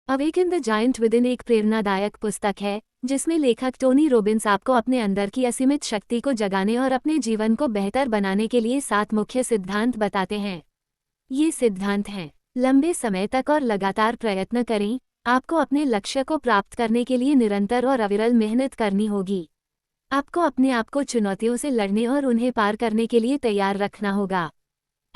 Awaken the giant within एक प्रेरणादायक पुस्तक है जिसमें लेखक टोनी रॉबिन्स आपको अपने अंदर की असीमित शक्ति को जगाने और अपने जीवन को बेहतर बनाने के लिए 7 मुख्य सिद्धांत बताते हैं। ये सिद्धांत हैं: लंबे समय तक और लगातार प्रयत्न करें। आपको अपने लक्ष्य को प्राप्त करने के लिए निरंतर और अविरल मेहनत करनी होगी। आपको अपने आप को चुनौतियों से लड़ने और उन्हें पार करने के लिए तैयार रखना होगा।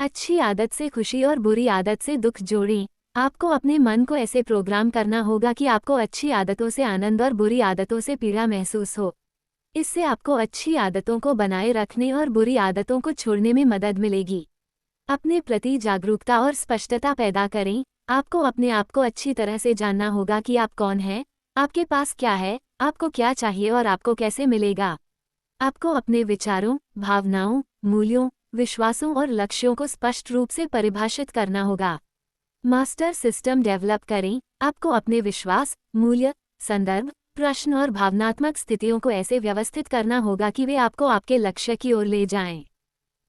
अच्छी आदत से खुशी और बुरी आदत से दुख जोड़ें। आपको अपने मन को ऐसे प्रोग्राम करना होगा कि आपको अच्छी आदतों से आनंद और बुरी आदतों से पीड़ा महसूस हो। इससे आपको अच्छी आदतों को बनाए रखने और बुरी आदतों को छोड़ने में मदद मिलेगी। अपने प्रति जागरूकता और स्पष्टता पैदा करें। आपको अपने आप को अच्छी तरह से जानना होगा कि आप कौन हैं, आपके पास क्या है, आपको क्या चाहिए और आपको कैसे मिलेगा। आपको अपने विचारों, भावनाओं, मूल्यों, विश्वासों और लक्ष्यों को स्पष्ट रूप से परिभाषित करना होगा। मास्टर सिस्टम डेवलप करें। आपको अपने विश्वास, मूल्य, संदर्भ, प्रश्न और भावनात्मक स्थितियों को ऐसे व्यवस्थित करना होगा कि वे आपको आपके लक्ष्य की ओर ले जाएं।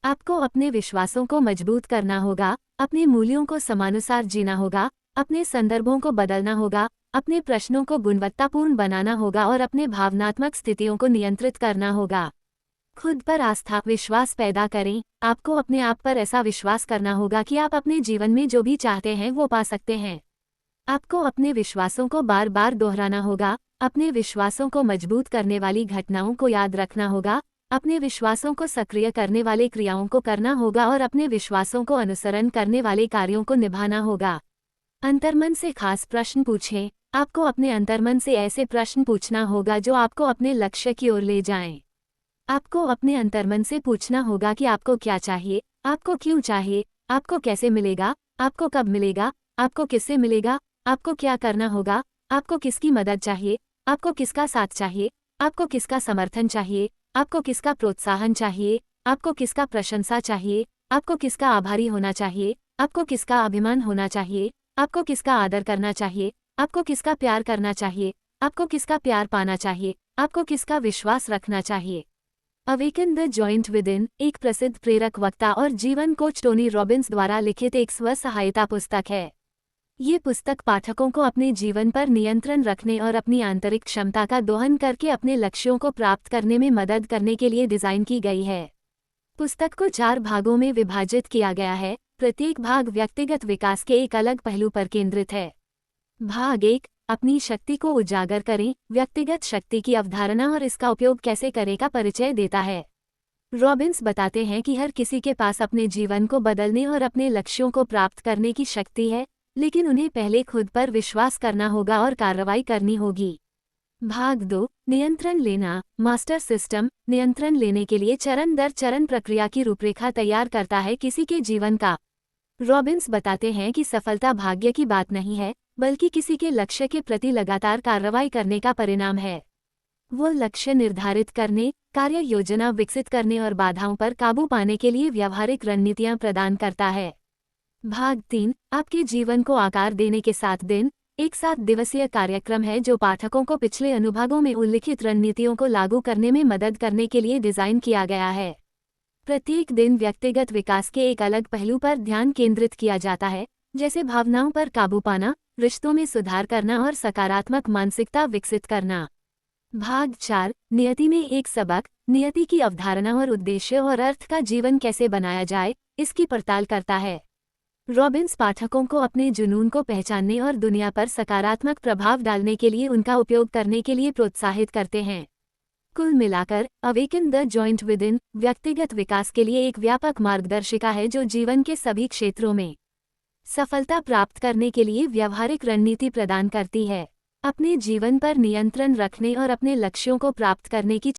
आपको अपने विश्वासों को मजबूत करना होगा, अपने मूल्यों को समानुसार जीना होगा, अपने संदर्भों को बदलना होगा, अपने प्रश्नों को गुणवत्तापूर्ण बनाना होगा और अपने भावनात्मक स्थितियों को नियंत्रित करना होगा। खुद पर आस्था, विश्वास पैदा करें। आपको अपने आप पर ऐसा विश्वास करना होगा कि आप अपने जीवन में जो भी चाहते हैं वो पा सकते हैं। आपको अपने विश्वासों को बार बार दोहराना होगा, अपने विश्वासों को मजबूत करने वाली घटनाओं को याद रखना होगा, अपने विश्वासों को सक्रिय करने वाले क्रियाओं को करना होगा और अपने विश्वासों को अनुसरण करने वाले कार्यों को निभाना होगा। अंतर्मन से खास प्रश्न पूछें। आपको अपने अंतर्मन से ऐसे प्रश्न पूछना होगा जो आपको अपने लक्ष्य की ओर ले जाएं। आपको अपने अंतर्मन से पूछना होगा कि आपको क्या चाहिए, आपको क्यों चाहिए, आपको कैसे मिलेगा, आपको कब मिलेगा, आपको किससे मिलेगा, आपको क्या करना होगा, आपको किसकी मदद चाहिए, आपको किसका साथ चाहिए, आपको किसका समर्थन चाहिए, आपको किसका प्रोत्साहन चाहिए, आपको किसका प्रशंसा चाहिए, आपको किसका आभारी होना चाहिए, आपको किसका अभिमान होना चाहिए, आपको किसका आदर करना चाहिए, आपको किसका प्यार करना चाहिए, आपको किसका प्यार पाना चाहिए, आपको किसका विश्वास रखना चाहिए। अवेकन द जॉइंट विदिन एक प्रसिद्ध प्रेरक वक्ता और जीवन कोच टोनी रॉबिन्स द्वारा लिखित एक स्व-सहायता पुस्तक है। ये पुस्तक पाठकों को अपने जीवन पर नियंत्रण रखने और अपनी आंतरिक क्षमता का दोहन करके अपने लक्ष्यों को प्राप्त करने में मदद करने के लिए डिज़ाइन की गई है। पुस्तक को 4 भागों में विभाजित किया गया है। प्रत्येक भाग व्यक्तिगत विकास के एक अलग पहलू पर केंद्रित है। भाग 1, अपनी शक्ति को उजागर करें, व्यक्तिगत शक्ति की अवधारणा और इसका उपयोग कैसे करें का परिचय देता है। रॉबिन्स बताते हैं कि हर किसी के पास अपने जीवन को बदलने और अपने लक्ष्यों को प्राप्त करने की शक्ति है, लेकिन उन्हें पहले खुद पर विश्वास करना होगा और कार्रवाई करनी होगी। भाग 2, नियंत्रण लेना, मास्टर सिस्टम नियंत्रण लेने के लिए चरण दर चरण प्रक्रिया की रूपरेखा तैयार करता है किसी के जीवन का। रॉबिन्स बताते हैं कि सफलता भाग्य की बात नहीं है, बल्कि किसी के लक्ष्य के प्रति लगातार कार्रवाई करने का परिणाम है। वो लक्ष्य निर्धारित करने, कार्य योजना विकसित करने और बाधाओं पर काबू पाने के लिए व्यावहारिक रणनीतियां प्रदान करता है। भाग 3, आपके जीवन को आकार देने के 7 दिन एक 7 दिवसीय कार्यक्रम है जो पाठकों को पिछले अनुभागों में उल्लिखित रणनीतियों को लागू करने में मदद करने के लिए डिज़ाइन किया गया है। प्रत्येक दिन व्यक्तिगत विकास के एक अलग पहलू पर ध्यान केंद्रित किया जाता है, जैसे भावनाओं पर काबू पाना, रिश्तों में सुधार करना और सकारात्मक मानसिकता विकसित करना। भाग 4, नियति में एक सबक, नियति की अवधारणा और उद्देश्य और अर्थ का जीवन कैसे बनाया जाए, इसकी पड़ताल करता है। रॉबिन्स पाठकों को अपने जुनून को पहचानने और दुनिया पर सकारात्मक प्रभाव डालने के लिए उनका उपयोग करने के लिए प्रोत्साहित करते हैं। कुल मिलाकर अवेकन द जॉइंट विदिन व्यक्तिगत विकास के लिए एक व्यापक मार्गदर्शिका है जो जीवन के सभी क्षेत्रों में सफलता प्राप्त करने के लिए व्यावहारिक रणनीति प्रदान करती है। अपने जीवन पर नियंत्रण रखने और अपने लक्ष्यों को प्राप्त करने की